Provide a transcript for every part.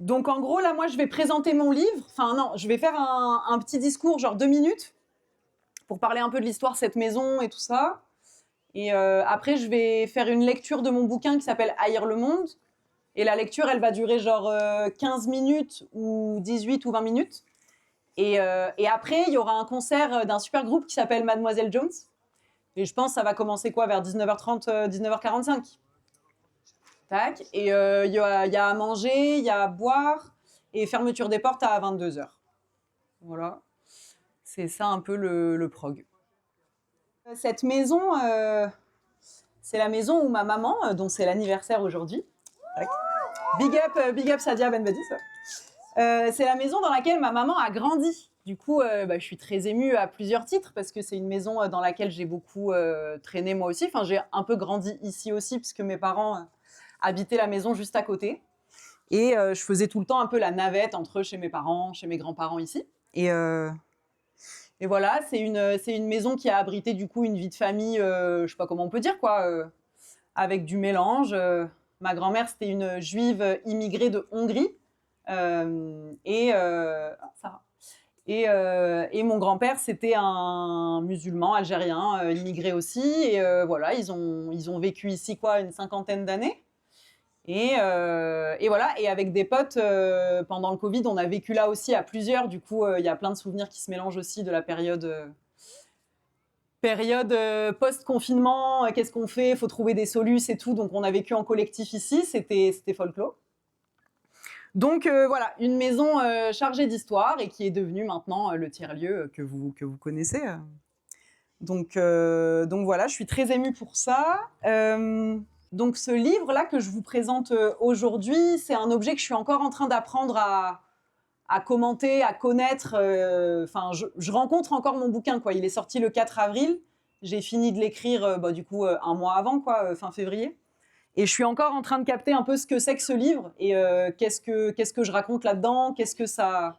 Donc en gros, là, moi, je vais présenter mon livre. Enfin non, je vais faire un petit discours, genre 2 minutes, pour parler un peu de l'histoire de cette maison et tout ça. Et après, je vais faire une lecture de mon bouquin qui s'appelle Haïr le monde. Et la lecture, elle va durer genre 15 minutes ou 18 ou 20 minutes. Et après, il y aura un concert d'un super groupe qui s'appelle Mademoiselle Jones. Et je pense que ça va commencer quoi, vers 19h30, 19h45. Tac. Et il y a à manger, il y a à boire, et fermeture des portes à 22h. Voilà. C'est ça un peu le prog. Cette maison, c'est la maison où ma maman, dont c'est l'anniversaire aujourd'hui. Big up Sadia Benbadi, ça. C'est la maison dans laquelle ma maman a grandi. Du coup, je suis très émue à plusieurs titres parce que c'est une maison dans laquelle j'ai beaucoup traîné moi aussi. Enfin, j'ai un peu grandi ici aussi puisque mes parents habitaient la maison juste à côté. Et je faisais tout le temps un peu la navette entre chez mes parents, chez mes grands-parents ici. Et voilà, c'est une maison qui a abrité du coup une vie de famille, je sais pas comment on peut dire quoi, avec du mélange. Ma grand-mère, c'était une juive immigrée de Hongrie. Et mon grand-père, c'était un musulman algérien immigré aussi. Et voilà, ils ont vécu ici quoi, une 50aine d'années. Et voilà, et avec des potes, pendant le Covid, on a vécu là aussi à plusieurs. Du coup, il y a plein de souvenirs qui se mélangent aussi de la période post-confinement. Qu'est-ce qu'on fait? Il faut trouver des solutions et tout. Donc, on a vécu en collectif ici. C'était folklore. Donc, voilà, une maison chargée d'histoire et qui est devenue maintenant le tiers-lieu que vous connaissez. Donc voilà, je suis très émue pour ça. Donc ce livre-là que je vous présente aujourd'hui, c'est un objet que je suis encore en train d'apprendre à commenter, à connaître. Enfin, je rencontre encore mon bouquin, quoi. Il est sorti le 4 avril. J'ai fini de l'écrire, du coup, un mois avant, quoi, fin février. Et je suis encore en train de capter un peu ce que c'est que ce livre et qu'est-ce que je raconte là-dedans, qu'est-ce que ça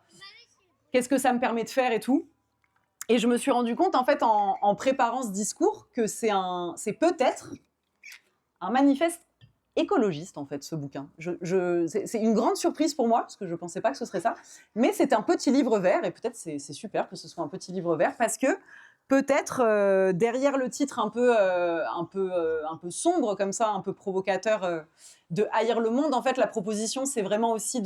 me permet de faire et tout. Et je me suis rendu compte, en fait, en préparant ce discours, que c'est peut-être un manifeste écologiste, en fait, ce bouquin. C'est une grande surprise pour moi, parce que je ne pensais pas que ce serait ça. Mais c'est un petit livre vert, et peut-être c'est super que ce soit un petit livre vert, parce que peut-être derrière le titre un peu sombre, comme ça, un peu provocateur, de Haïr le monde, en fait, la proposition, c'est vraiment aussi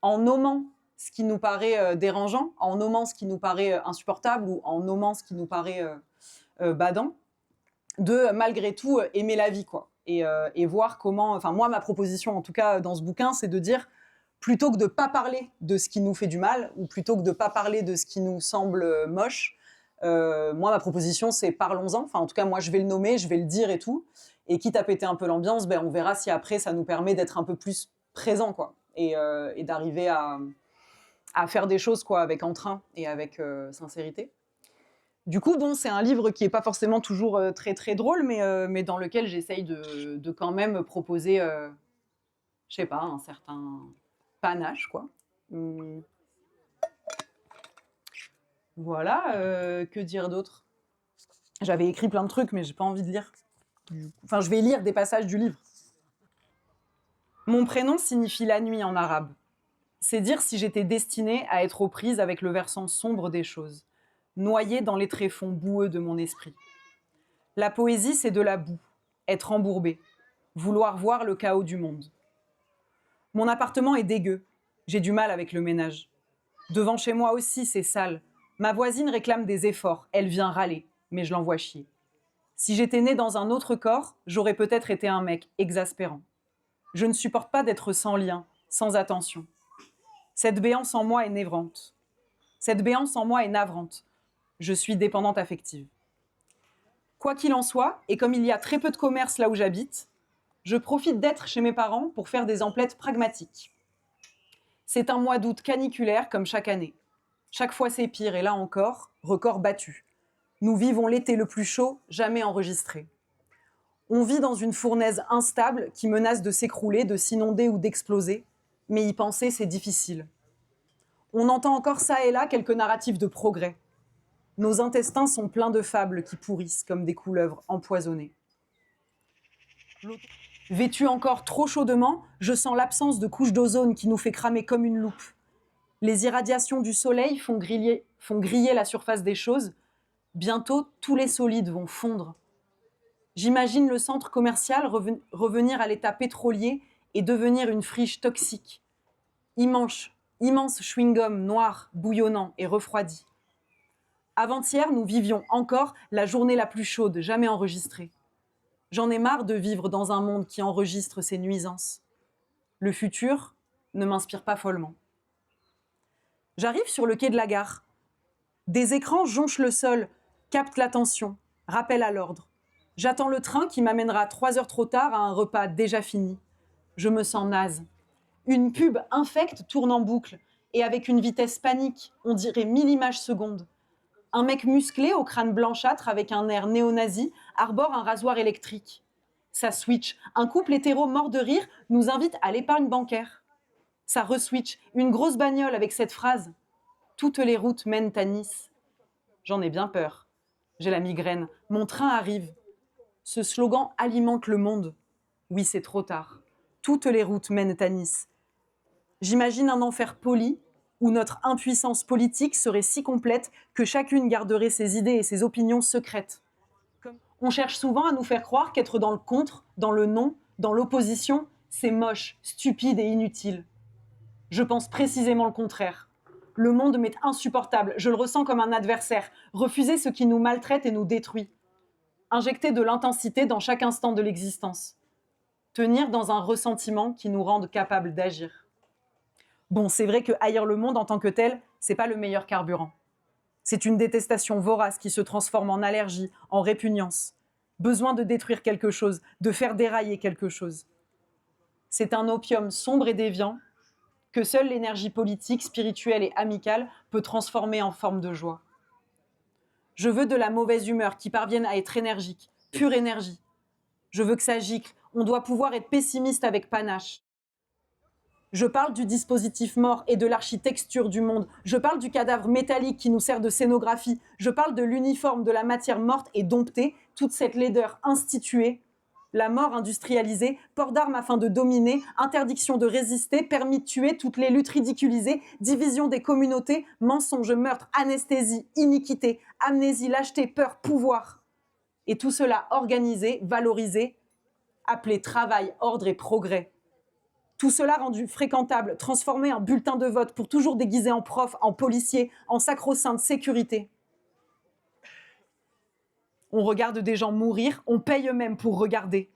en nommant ce qui nous paraît dérangeant, en nommant ce qui nous paraît insupportable, ou en nommant ce qui nous paraît badant, de malgré tout aimer la vie, quoi. Et voir comment, enfin moi ma proposition en tout cas dans ce bouquin, c'est de dire plutôt que de pas parler de ce qui nous fait du mal ou plutôt que de pas parler de ce qui nous semble moche, moi ma proposition c'est parlons-en. Enfin en tout cas moi je vais le nommer, je vais le dire et tout. Et quitte à péter un peu l'ambiance, on verra si après ça nous permet d'être un peu plus présent, quoi, et d'arriver à faire des choses quoi avec entrain et avec sincérité. Du coup, bon, c'est un livre qui n'est pas forcément toujours très très drôle, mais dans lequel j'essaye de quand même proposer, je sais pas, un certain panache, quoi. Voilà, que dire d'autre? J'avais écrit plein de trucs, mais j'ai pas envie de lire. Enfin, je vais lire des passages du livre. Mon prénom signifie la nuit en arabe. C'est dire si j'étais destinée à être aux prises avec le versant sombre des choses, noyée dans les tréfonds boueux de mon esprit. La poésie, c'est de la boue, être embourbé, vouloir voir le chaos du monde. Mon appartement est dégueu, j'ai du mal avec le ménage. Devant chez moi aussi, c'est sale. Ma voisine réclame des efforts, elle vient râler, mais je l'envoie chier. Si j'étais née dans un autre corps, j'aurais peut-être été un mec exaspérant. Je ne supporte pas d'être sans lien, sans attention. Cette béance en moi est navrante. Cette béance en moi est navrante. Je suis dépendante affective. Quoi qu'il en soit, et comme il y a très peu de commerce là où j'habite, Je profite d'être chez mes parents pour faire des emplettes pragmatiques. C'est un mois d'août caniculaire comme chaque année. Chaque fois c'est pire et là encore, record battu. Nous vivons l'été le plus chaud jamais enregistré. On vit dans une fournaise instable qui menace de s'écrouler, de s'inonder ou d'exploser, mais y penser c'est difficile. On entend encore ça et là quelques narratifs de progrès. Nos intestins sont pleins de fables qui pourrissent comme des couleuvres empoisonnées. Vêtu encore trop chaudement, je sens l'absence de couche d'ozone qui nous fait cramer comme une loupe. Les irradiations du soleil font griller la surface des choses. Bientôt, tous les solides vont fondre. J'imagine le centre commercial revenir à l'état pétrolier et devenir une friche toxique. Immense chewing-gum noir, bouillonnant et refroidi. Avant-hier, nous vivions encore la journée la plus chaude jamais enregistrée. J'en ai marre de vivre dans un monde qui enregistre ses nuisances. Le futur ne m'inspire pas follement. J'arrive sur le quai de la gare. Des écrans jonchent le sol, captent l'attention, rappellent à l'ordre. J'attends le train qui m'amènera 3 heures trop tard à un repas déjà fini. Je me sens naze. Une pub infecte tourne en boucle et avec une vitesse panique, on dirait 1000 images secondes. Un mec musclé au crâne blanchâtre avec un air néo-nazi arbore un rasoir électrique. Ça switch. Un couple hétéro mort de rire nous invite à l'épargne bancaire. Ça reswitch. Une grosse bagnole avec cette phrase « Toutes les routes mènent à Nice ». J'en ai bien peur. J'ai la migraine. Mon train arrive. Ce slogan alimente le monde. Oui, c'est trop tard. Toutes les routes mènent à Nice. J'imagine un enfer poli où notre impuissance politique serait si complète que chacune garderait ses idées et ses opinions secrètes. On cherche souvent à nous faire croire qu'être dans le contre, dans le non, dans l'opposition, c'est moche, stupide et inutile. Je pense précisément le contraire. Le monde m'est insupportable, je le ressens comme un adversaire, refuser ce qui nous maltraite et nous détruit. Injecter de l'intensité dans chaque instant de l'existence. Tenir dans un ressentiment qui nous rende capables d'agir. Bon, c'est vrai que haïr le monde en tant que tel, c'est pas le meilleur carburant. C'est une détestation vorace qui se transforme en allergie, en répugnance. Besoin de détruire quelque chose, de faire dérailler quelque chose. C'est un opium sombre et déviant que seule l'énergie politique, spirituelle et amicale peut transformer en forme de joie. Je veux de la mauvaise humeur qui parvienne à être énergique, pure énergie. Je veux que ça gicle, on doit pouvoir être pessimiste avec panache. Je parle du dispositif mort et de l'architecture du monde. Je parle du cadavre métallique qui nous sert de scénographie. Je parle de l'uniforme, de la matière morte et domptée, toute cette laideur instituée. La mort industrialisée, port d'armes afin de dominer, interdiction de résister, permis de tuer, toutes les luttes ridiculisées, division des communautés, mensonges, meurtres, anesthésie, iniquité, amnésie, lâcheté, peur, pouvoir. Et tout cela organisé, valorisé, appelé travail, ordre et progrès. Tout cela rendu fréquentable, transformé en bulletin de vote pour toujours déguisé en prof, en policier, en sacro-sainte sécurité. On regarde des gens mourir, on paye eux-mêmes pour regarder.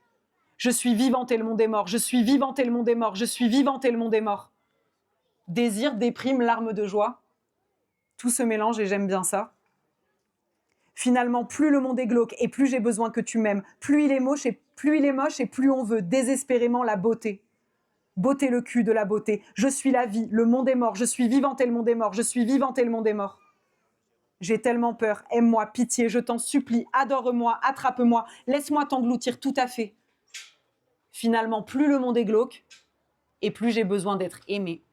Je suis vivante et le monde est mort, je suis vivante et le monde est mort, je suis vivante et le monde est mort. Désir, déprime, larmes de joie. Tout se mélange et j'aime bien ça. Finalement, plus le monde est glauque et plus j'ai besoin que tu m'aimes, plus il est moche et plus on veut désespérément la beauté. Beauté le cul de la beauté. Je suis la vie, le monde est mort. Je suis vivante et le monde est mort. Je suis vivante et le monde est mort. J'ai tellement peur. Aime-moi, pitié, je t'en supplie. Adore-moi, attrape-moi. Laisse-moi t'engloutir tout à fait. Finalement, plus le monde est glauque et plus j'ai besoin d'être aimée.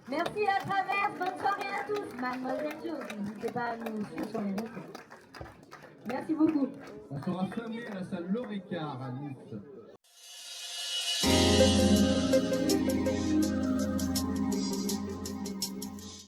Merci à travers, bonne soirée à tous. Mademoiselle Jo, n'hésitez pas à nous suivre sur les réseaux. Merci. Merci beaucoup. On sera fermé à la salle Loricard à Nice.